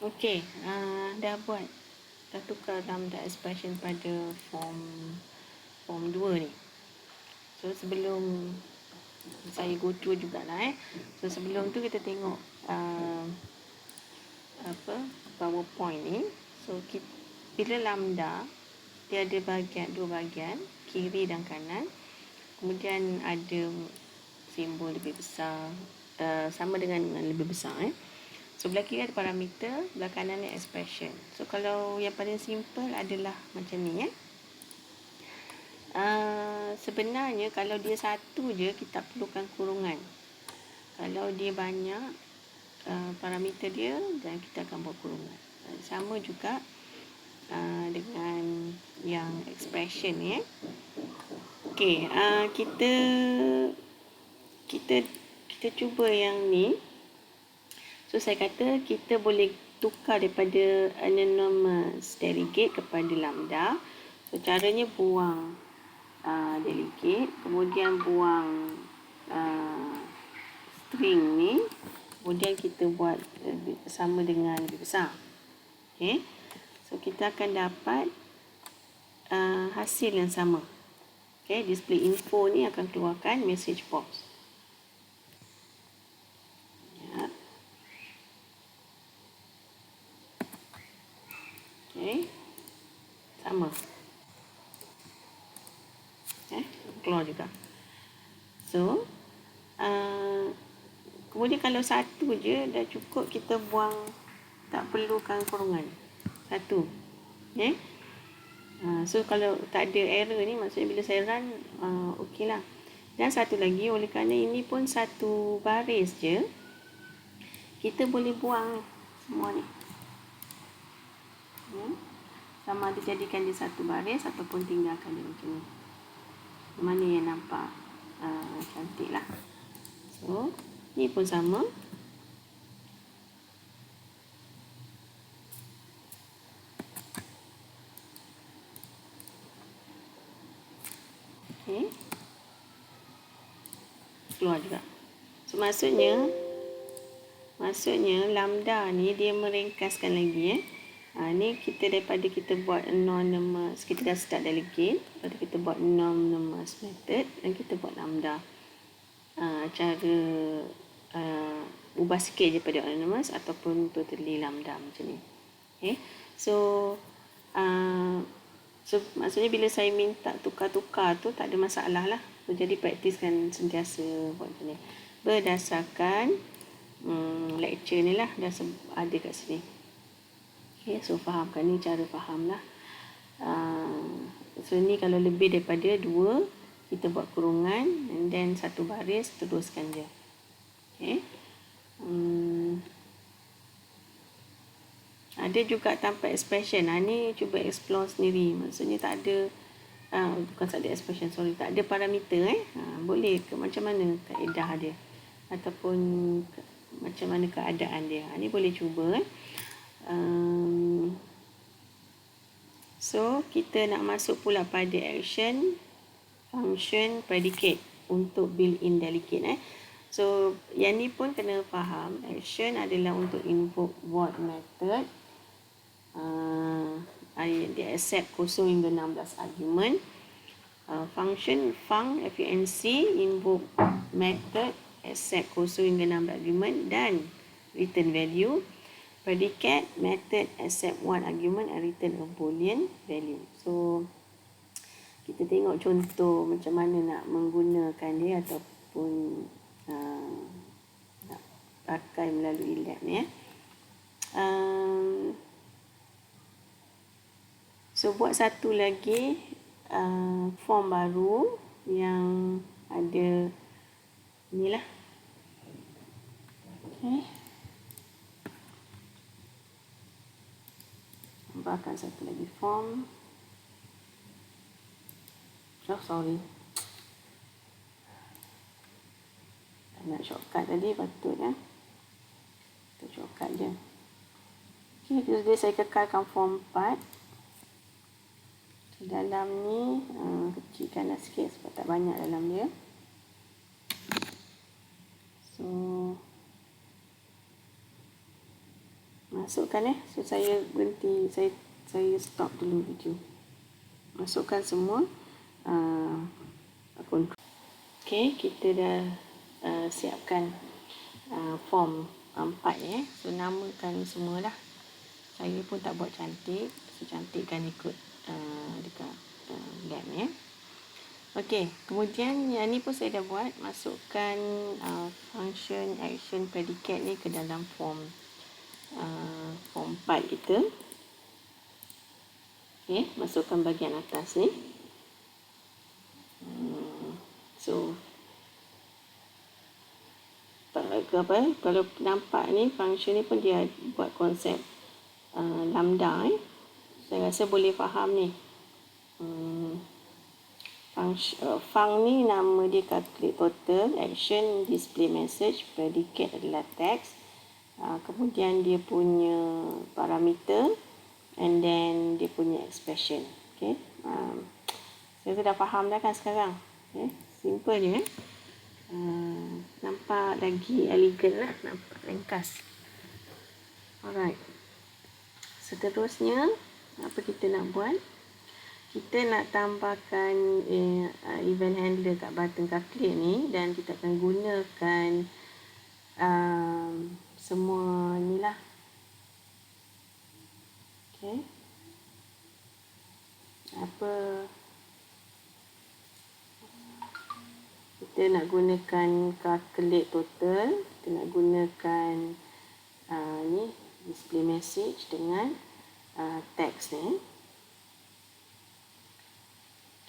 Okey, dah buat. Dah tukar lambda expression pada form 2 ni. So sebelum saya go through jugalah. So sebelum tu kita tengok PowerPoint ni. So bila lambda dia ada dua bahagian, kiri dan kanan. Kemudian ada simbol lebih besar, sama dengan lebih besar. So belah kiri ada parameter, belah kanan ni expression. So kalau yang paling simple adalah macam ni. Sebenarnya kalau dia satu je kita perlukan kurungan. Kalau dia banyak parameter dia, dan kita akan buat kurungan. Sama juga dengan yang expression ni. Okey, kita cuba yang ni. So saya kata kita boleh tukar daripada anonymous delegate kepada lambda. So caranya buang delegate, kemudian buang string ni, kemudian kita buat sama dengan lebih besar. Okay. So kita akan dapat hasil yang sama. Okay, display info ni akan keluarkan message box. Ya. Okay. Sama. Keluar juga. So, kemudian kalau satu je dah cukup, kita buang, tak perlukan kurungan. Satu. Okay. So kalau tak ada error ni, maksudnya bila saya run, okey lah. Dan satu lagi, oleh kerana ini pun satu baris je, kita boleh buang semua ni. Sama ada jadikan dia satu baris ataupun tinggalkan dia macam ni. Mana yang nampak cantik lah. So, ni pun sama. Okay. Keluar juga. So, maksudnya lambda ni dia meringkaskan lagi. Ni kita daripada kita buat anonymous, kita dah start delegate, lepas kita buat anonymous method dan kita buat lambda. Cara ubah sikit je pada anonymous ataupun totally lambda macam ni. Okay. So maksudnya bila saya minta tukar-tukar tu tak ada masalah lah. So, jadi praktiskan sentiasa buat macam ni. Berdasarkan lecture ni lah, dah ada kat sini. Okay, so fahamkan ni cara faham lah. So ni kalau lebih daripada 2, kita buat kurungan and then satu baris teruskan je. Okay. Ada juga tanpa expression. Ni cuba explore sendiri. Maksudnya tak ada bukan tak ada expression, sorry, tak ada parameter. Boleh ke macam mana kaedah dia ataupun macam mana keadaan dia. Ni boleh cuba. So kita nak masuk pula pada action, function, predicate untuk built-in delegate. So yang ni pun kena faham. Action adalah untuk invoke void method. Dia accept kosong hingga 16 argument. Function func invoke method accept kosong hingga 16 argument dan return value. Predicate method accept one argument and return a boolean value. So kita tengok contoh macam mana nak menggunakan dia ataupun nak pakai melalui lab ni. So buat satu lagi form baru yang ada inilah. Okay. Tambahkan satu lagi form. Sorry. Nak shortcut tadi patutnya. Kita shortcut je. Okay, jadi saya kekalkan form 4. Dalam ni kecilkanlah sikit sebab tak banyak dalam dia. So Masukkan so saya berhenti, saya stop dulu video. Masukkan semua kontrol. Okey, kita dah siapkan form 4 so namakan semualah. Saya pun tak buat cantik, cantikkan ikut dekat lab Okey, kemudian yang ni pun saya dah buat, masukkan function, action, predicate ni ke dalam form 4 kita. Okey, masukkan bahagian atas ni. So kalau nampak ni function ni pun dia buat konsep lambda Saya rasa boleh faham ni. Fung ni nama dia calculate total, action display message, predicate adalah text, kemudian dia punya parameter, and then dia punya expression. Okay. Saya sudah faham dah kan sekarang. Okay. Simple je. Nampak lagi elegan lah, nampak ringkas. Alright. Seterusnya, apa kita nak buat? Kita nak tambahkan event handler kat button calculate ni, dan kita akan gunakan semua ni lah. Okay. Kita nak gunakan calculate total, kita nak gunakan ni display message dengan text ni.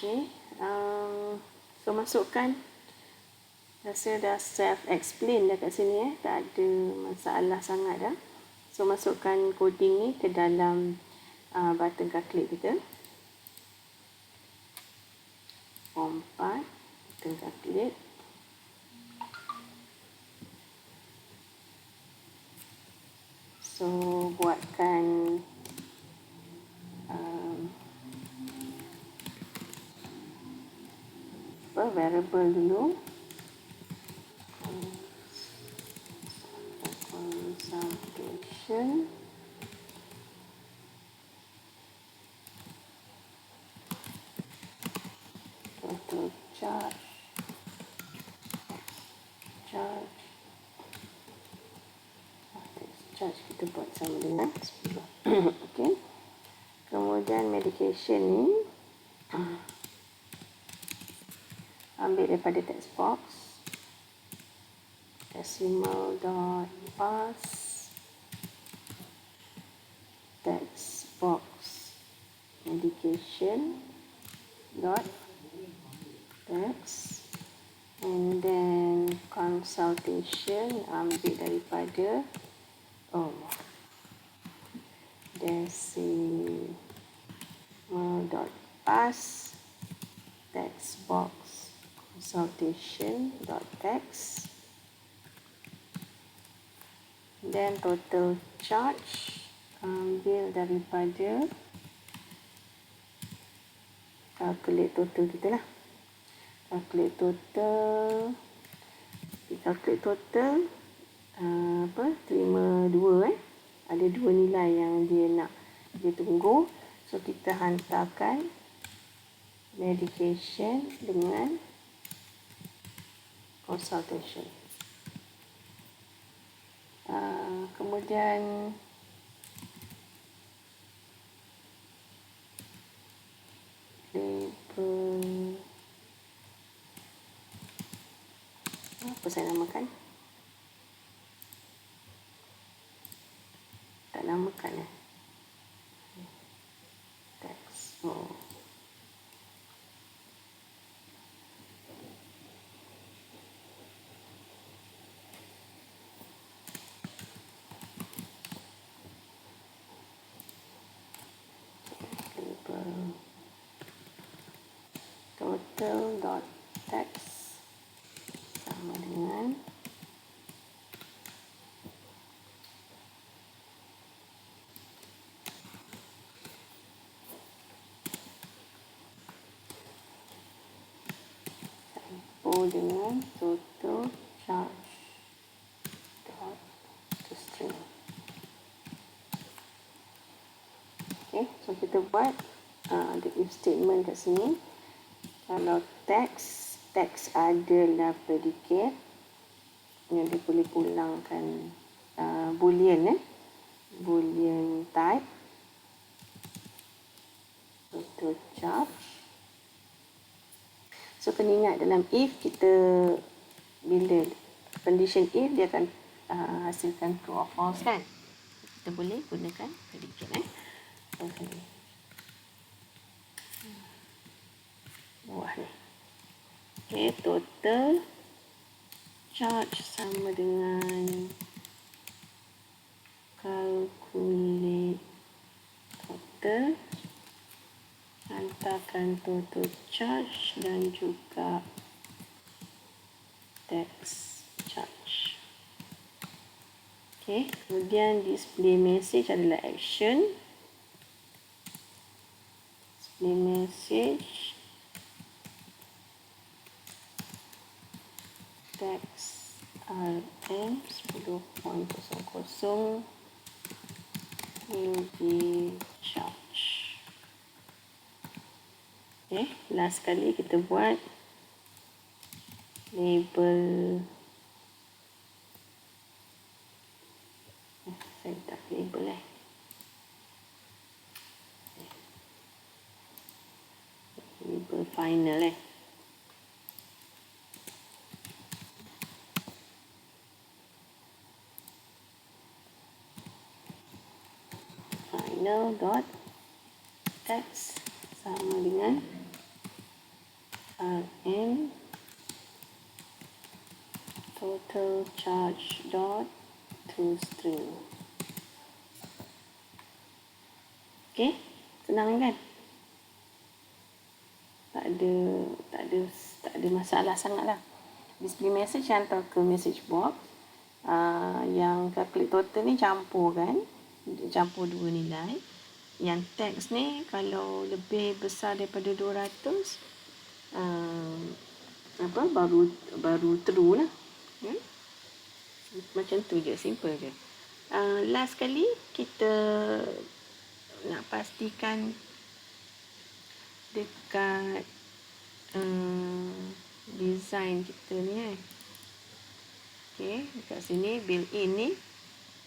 Okay, so masukkan, rasa dah self-explain dah kat sini tak ada masalah sangat dah. So masukkan coding ni ke dalam button calculate kita. Form 4, button calculate. So buatkan variable dulu. Consultation. Total charge. Charge kita buat sama dengan 10. Okay. Kemudian medication ni ambil daripada text box, decimal dot pass, text box medication dot text, and then consultation ambil daripada decimal dot pass, text box consultation dot text, then total charge ambil daripada calculate total kita lah. Calculate total terima 2 ada 2 nilai yang dia tunggu. So kita hantarkan medication dengan consultation. Kemudian label, apa saya namakan? Tak namakan text. Total dot text sama dengan dengan total charge dot to string. Okay, so kita buat the if statement kat sini. Kalau teks adalah predicate, yang dia boleh pulangkan boolean boolean type, total charge. So kena ingat dalam if kita, bila condition if dia akan hasilkan true or false kan, kita boleh gunakan predicate okay. Bawah ni. Okay, total charge sama dengan calculate total, hantarkan total charge dan juga text charge. Okay, kemudian display message adalah action. Display message text RM 10.00 will be charged. Okay, last kali kita buat label. Saya tak label label final final dot text sama dengan rm total charge dot to string. Okay, senang kan? Tak ada masalah sangat lah. Display message hantar ke message box. Yang calculate total ni campur kan, campur dua nilai. Yang teks ni kalau lebih besar daripada 200 baru true lah. Macam tu je, simple je. Last kali kita nak pastikan dekat design kita ni okay, dekat sini built-in ni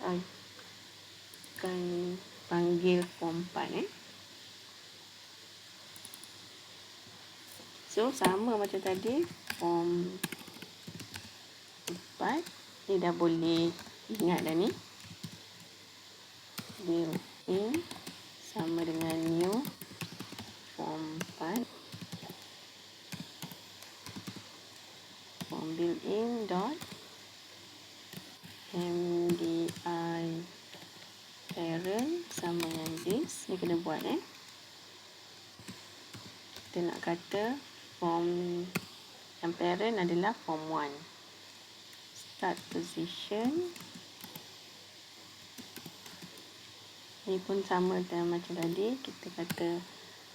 akan panggil form 4 so sama macam tadi, form 4 ni dah boleh ingat dah ni, built-in sama dengan new form 4 form built-in dot mdi parent sama dengan this. Ni kena buat kita nak kata form yang parent adalah form 1, start position ni pun sama dengan macam tadi, kita kata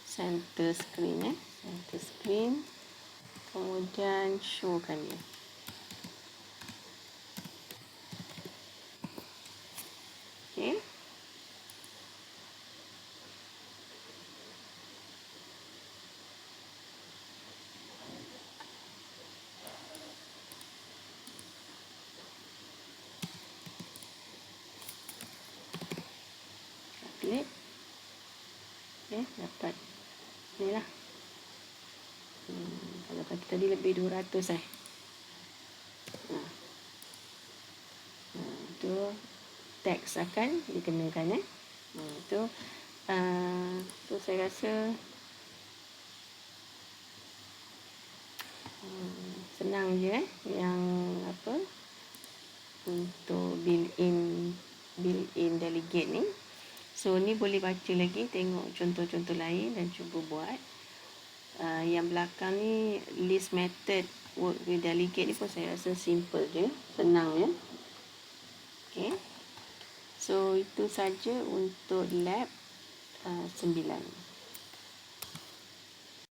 center screen center screen, kemudian showkan dia. Okay, klik okay, dapat ni lah. Kalau kata tadi lebih 200 itu teks akan dikenakan itu saya rasa senang je yang untuk built-in delegate ni. So ni boleh baca lagi, tengok contoh-contoh lain dan cuba buat. Yang belakang ni list method work with delegate ni pun saya rasa simple je, senang je. Okay, so itu saja untuk lab 9.